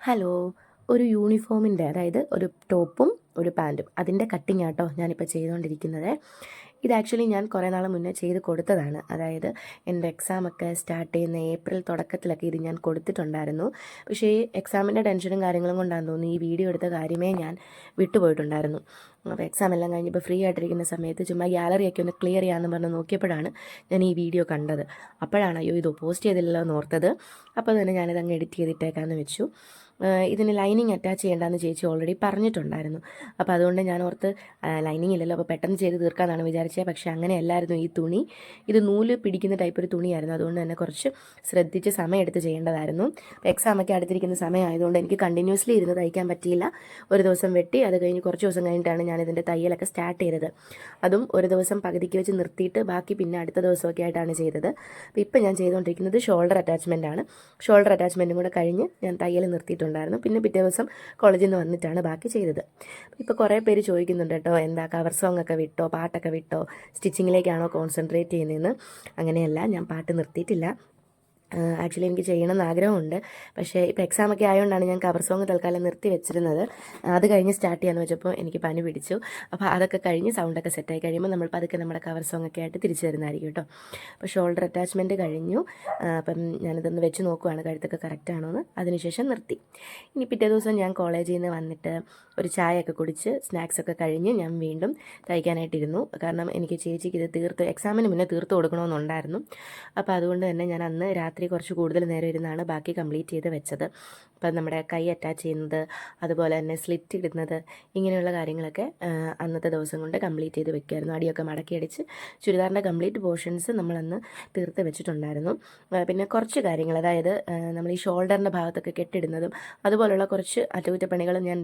Hello, ഒരു യൂണിഫോമിൻ്റെ അതായത് ഒരു ടോപ്പും ഒരു പാൻറ്റും അതിൻ്റെ കട്ടിങ് ആട്ടോ ഞാനിപ്പോൾ ചെയ്തുകൊണ്ടിരിക്കുന്നത്. ഇത് ആക്ച്വലി ഞാൻ കുറേ നാൾ മുന്നേ ചെയ്ത് കൊടുത്തതാണ്. അതായത് എൻ്റെ എക്സാമൊക്കെ സ്റ്റാർട്ട് ചെയ്യുന്ന ഏപ്രിൽ തുടക്കത്തിലൊക്കെ ഇത് ഞാൻ കൊടുത്തിട്ടുണ്ടായിരുന്നു. പക്ഷേ ഈ എക്സാമിൻ്റെ ടെൻഷനും കാര്യങ്ങളും കൊണ്ടാണെന്ന് തോന്നുന്നു ഈ വീഡിയോ എടുത്ത കാര്യമേ ഞാൻ വിട്ടുപോയിട്ടുണ്ടായിരുന്നു. അപ്പോൾ എക്സാം എല്ലാം കഴിഞ്ഞപ്പോൾ ഫ്രീ ആയിട്ടിരിക്കുന്ന സമയത്ത് ചുമ്മാ ഗ്യാലറിയൊക്കെ ഒന്ന് ക്ലിയർ ചെയ്യാമെന്ന് പറഞ്ഞ് നോക്കിയപ്പോഴാണ് ഞാൻ ഈ വീഡിയോ കണ്ടത്. അപ്പോഴാണ് അയ്യോ ഇത് പോസ്റ്റ് ചെയ്തില്ലല്ലോ എന്ന് ഓർത്തത്. അപ്പോൾ തന്നെ ഞാനിത് അങ്ങ് എഡിറ്റ് ചെയ്തിട്ടേക്കാമെന്ന് വെച്ചു. ഇതിന് ലൈനിങ് അറ്റാച്ച് ചെയ്യേണ്ടതെന്ന് ചേച്ചി ഓൾറെഡി പറഞ്ഞിട്ടുണ്ടായിരുന്നു. അപ്പോൾ അതുകൊണ്ട് ഞാൻ ഓർത്ത് ലൈനിങ് ഇല്ലല്ലോ, അപ്പോൾ പെട്ടെന്ന് ചെയ്ത് തീർക്കാമെന്നാണ് വിചാരിച്ചത്. പക്ഷേ അങ്ങനെയല്ലായിരുന്നു ഈ തുണി. ഇത് നൂല് പിടിക്കുന്ന ടൈപ്പ് ഒരു തുണിയായിരുന്നു. അതുകൊണ്ട് തന്നെ കുറച്ച് ശ്രദ്ധിച്ച് സമയമെടുത്ത് ചെയ്യേണ്ടതായിരുന്നു. എക്സാമൊക്കെ അടുത്തിരിക്കുന്ന സമയമായതുകൊണ്ട് എനിക്ക് കണ്ടിന്യൂസ്ലി ഇരുന്ന് തയ്ക്കാൻ പറ്റിയില്ല. ഒരു ദിവസം വെട്ടി, അത് കഴിഞ്ഞ് കുറച്ച് ദിവസം കഴിഞ്ഞിട്ടാണ് ഞാനിതിൻ്റെ തയ്യലൊക്കെ സ്റ്റാർട്ട് ചെയ്തത്. അതും ഒരു ദിവസം പകുതിക്ക് വെച്ച് നിർത്തിയിട്ട് ബാക്കി പിന്നെ അടുത്ത ദിവസമൊക്കെ ആയിട്ടാണ് ചെയ്തത്. അപ്പോൾ ഇപ്പം ഞാൻ ചെയ്തുകൊണ്ടിരിക്കുന്നത് ഷോൾഡർ അറ്റാച്ച്മെൻറ്റാണ്. ഷോൾഡർ അറ്റാച്ച്മെൻറ്റും കൂടെ കഴിഞ്ഞ് ഞാൻ തയ്യൽ നിർത്തിയിട്ടുണ്ട്. പിന്നെ പിറ്റേ ദിവസം കോളേജിൽ നിന്ന് വന്നിട്ടാണ് ബാക്കി ചെയ്തത്. ഇപ്പോൾ കുറേ പേര് ചോദിക്കുന്നുണ്ട് കേട്ടോ, എന്താ കവർ സോങ് ഒക്കെ വിട്ടോ, പാട്ടൊക്കെ വിട്ടോ, സ്റ്റിച്ചിങ്ങിലേക്കാണോ കോൺസെൻട്രേറ്റ് ചെയ്യുന്നതെന്ന്. അങ്ങനെയല്ല, ഞാൻ പാട്ട് നിർത്തിയിട്ടില്ല. ആക്ച്വലി എനിക്ക് ചെയ്യണമെന്ന് ആഗ്രഹമുണ്ട്. പക്ഷേ ഇപ്പോൾ എക്സാമൊക്കെ ആയതുകൊണ്ടാണ് ഞാൻ കവർ സോങ് തൽക്കാലം നിർത്തി വെച്ചിരുന്നത്. അത് കഴിഞ്ഞ് സ്റ്റാർട്ട് ചെയ്യാമെന്ന് വെച്ചപ്പോൾ എനിക്ക് പനി പിടിച്ചു. അപ്പോൾ അതൊക്കെ കഴിഞ്ഞ് സൗണ്ടൊക്കെ സെറ്റായി കഴിയുമ്പോൾ നമ്മൾ പതുക്കെ നമ്മുടെ കവർ സോങ് ഒക്കെ ആയിട്ട് തിരിച്ചു വരുന്നതായിരിക്കും കേട്ടോ. അപ്പോൾ ഷോൾഡർ അറ്റാച്ച്മെൻറ്റ് കഴിഞ്ഞു. അപ്പം ഞാനിതൊന്ന് വെച്ച് നോക്കുവാണ് കഴുത്തൊക്കെ കറക്റ്റാണോ എന്ന്. അതിനുശേഷം നിർത്തി. ഇനി പിറ്റേ ദിവസം ഞാൻ കോളേജിൽ നിന്ന് വന്നിട്ട് ഒരു ചായയൊക്കെ കുടിച്ച് സ്നാക്സൊക്കെ കഴിഞ്ഞ് ഞാൻ വീണ്ടും തയ്ക്കാനായിട്ടിരുന്നു. കാരണം എനിക്ക് ചേച്ചിക്ക് ഇത് എക്സാമിന് മുന്നേ തീർത്ത് കൊടുക്കണമെന്നുണ്ടായിരുന്നു. അപ്പോൾ അതുകൊണ്ട് തന്നെ ഞാൻ അന്ന് രാത്രി കുറച്ച് കൂടുതൽ നേരം ഇരുന്നാണ് ബാക്കി കംപ്ലീറ്റ് ചെയ്ത് വെച്ചത്. അപ്പം നമ്മുടെ കൈ അറ്റാച്ച് ചെയ്യുന്നത്, അതുപോലെ തന്നെ സ്ലിറ്റ് ഇടുന്നത്, ഇങ്ങനെയുള്ള കാര്യങ്ങളൊക്കെ അന്നത്തെ ദിവസം കൊണ്ട് കംപ്ലീറ്റ് ചെയ്ത് വെക്കുമായിരുന്നു. അടിയൊക്കെ മടക്കി അടിച്ച് ചുരിദാറിൻ്റെ കംപ്ലീറ്റ് പോർഷൻസ് നമ്മളന്ന് തീർത്ത് വെച്ചിട്ടുണ്ടായിരുന്നു. പിന്നെ കുറച്ച് കാര്യങ്ങൾ, അതായത് നമ്മൾ ഈ ഷോൾഡറിൻ്റെ ഭാഗത്തൊക്കെ കെട്ടിടുന്നതും അതുപോലുള്ള കുറച്ച് അറ്റകുറ്റപ്പണികളും ഞാൻ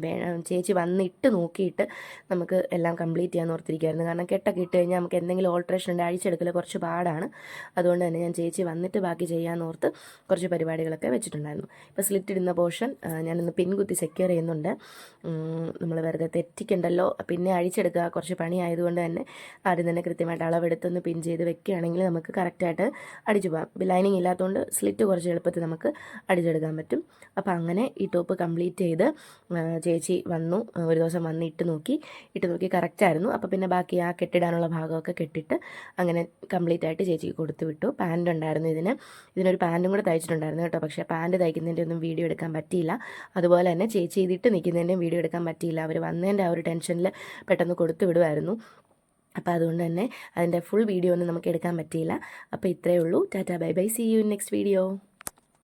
ചേച്ചി വന്നിട്ട് നോക്കിയിട്ട് നമുക്ക് എല്ലാം കംപ്ലീറ്റ് ചെയ്യാൻ ഓർത്തിരിക്കുമായിരുന്നു. കാരണം കെട്ടൊക്കെ ഇട്ട് കഴിഞ്ഞാൽ നമുക്ക് എന്തെങ്കിലും ഓൾട്രേഷൻ ഉണ്ട്, അഴിച്ചെടുക്കൽ കുറച്ച് പാടാണ്. അതുകൊണ്ട് തന്നെ ഞാൻ ചേച്ചി വന്നിട്ട് ബാക്കി ചെയ്യാൻ ഓർത്ത് കുറച്ച് പരിപാടികളൊക്കെ വെച്ചിട്ടുണ്ടായിരുന്നു. ഇപ്പോൾ സ്ലിറ്റ് ഇടുന്ന പോർഷൻ ഞാനൊന്ന് പിൻകുത്തി സെക്യൂർ ചെയ്യുന്നുണ്ട്. നമ്മൾ വെറുതെ തെറ്റിക്കണ്ടല്ലോ, പിന്നെ അഴിച്ചെടുക്കുക കുറച്ച് പണി ആയതുകൊണ്ട് തന്നെ ആദ്യം തന്നെ കൃത്യമായിട്ട് അളവെടുത്തൊന്ന് പിൻ ചെയ്ത് വെക്കുകയാണെങ്കിൽ നമുക്ക് കറക്റ്റായിട്ട് അടിച്ചു പോകാം. ലൈനിങ് ഇല്ലാത്തതുകൊണ്ട് സ്ലിറ്റ് കുറച്ച് എളുപ്പത്തിൽ നമുക്ക് അടിച്ചെടുക്കാൻ പറ്റും. അപ്പോൾ അങ്ങനെ ഈ ടോപ്പ് കംപ്ലീറ്റ് ചെയ്ത് ചേച്ചി വന്നു. ഒരു ദിവസം വന്ന് ഇട്ട് നോക്കി കറക്റ്റായിരുന്നു. അപ്പോൾ പിന്നെ ബാക്കി ആ കെട്ടിടാനുള്ള ഭാഗമൊക്കെ കെട്ടിട്ട് അങ്ങനെ കംപ്ലീറ്റ് ആയിട്ട് ചേച്ചിക്ക് കൊടുത്തു വിട്ടു. പാൻറ് ഉണ്ടായിരുന്നു ഇതിനൊരു പാൻറ്റും കൂടെ തയ്ച്ചിട്ടുണ്ടായിരുന്നു കേട്ടോ. പക്ഷേ പാൻറ്റ് തയ്ക്കുന്നതിൻ്റെ ഒന്നും വീഡിയോ എടുക്കാൻ പറ്റിയില്ല. അതുപോലെ തന്നെ ചേച്ചി ഇതിട്ട് നിൽക്കുന്നതിൻ്റെയും വീഡിയോ എടുക്കാൻ പറ്റിയില്ല. അവർ വന്നതിൻ്റെ ആ ഒരു ടെൻഷനിൽ പെട്ടെന്ന് കൊടുത്തു വിടുമായിരുന്നു. അപ്പോൾ അതുകൊണ്ട് തന്നെ അതിൻ്റെ ഫുൾ വീഡിയോ ഒന്നും നമുക്ക് എടുക്കാൻ പറ്റിയില്ല. അപ്പോൾ ഇത്രയേ ഉള്ളൂ. Ta-ta bye bye, see you in next video.